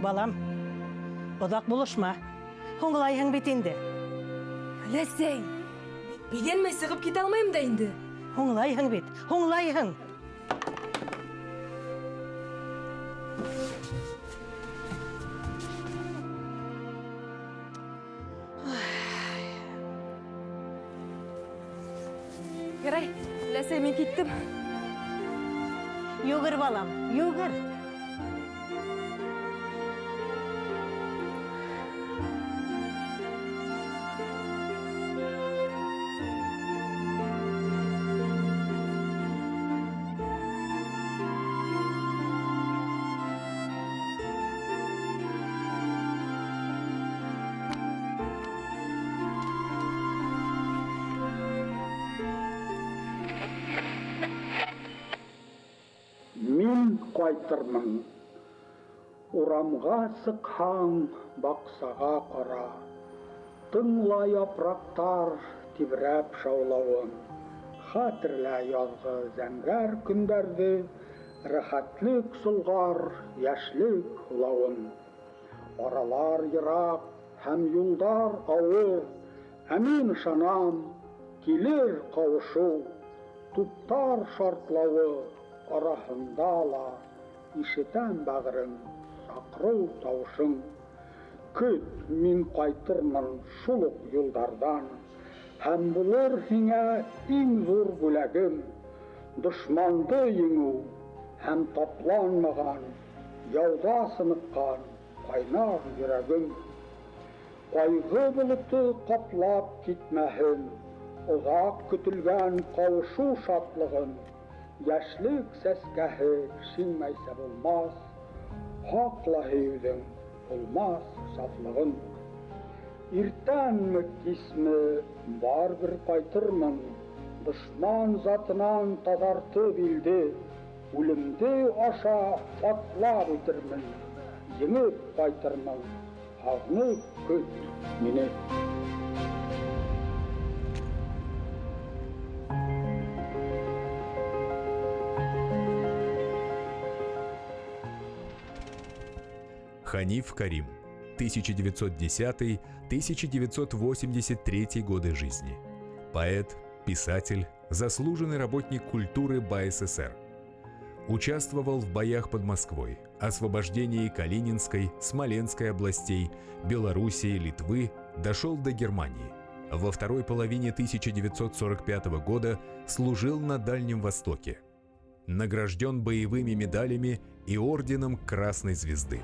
Балам, одақ болышма. Оңылайың бетенді. Ләсей, биден мен сығып кете алмайым да енді. Оңылайың бет, оңылайың. Ярай, Ләсей, мен кеттім. Югір, балам, югір. Мен қайтырмын, урамға сыққан бақсаға қара, тыңлай апрақтар тибірәп жаулауын, хатырла язғы зәңгәр күндәрді, рәхәтлік сұлғар яшілік ұлауын. Аралар йырақ һәм юлдар ауыр, әмин шанам, келер қауышу, туптар шартлауы, арахында ла, ишетәм бәғірің, сақыру тауышың. Көт, мен қайтырмын шулық юлдардан, һәм бұлыр һиңә иң зур бүләгім, дұшманды еңу, һәм тапланмаған, яуда сыныққан, қайнар йөрәгім. Қайғы бұлыты қаплап китмәһен, ұзақ күтілгән қауышу шатлығын, яшьлек сәскәһе шиңмәйсә булмас, хаҡла һөйөүҙең булмас сафлығын. Иртәнме, кисме барбер ҡайтырмын, дошман затынан таҙартып илде, үлемде аша атлап үтермен, еңеп ҡайтырмын, һағынып көт мине. Ханиф Карим, 1910-1983 годы жизни. Поэт, писатель, заслуженный работник культуры БССР. Участвовал в боях под Москвой, освобождении Калининской, Смоленской областей, Белоруссии, Литвы, дошел до Германии. Во второй половине 1945 года служил на Дальнем Востоке. Награжден боевыми медалями и орденом Красной Звезды.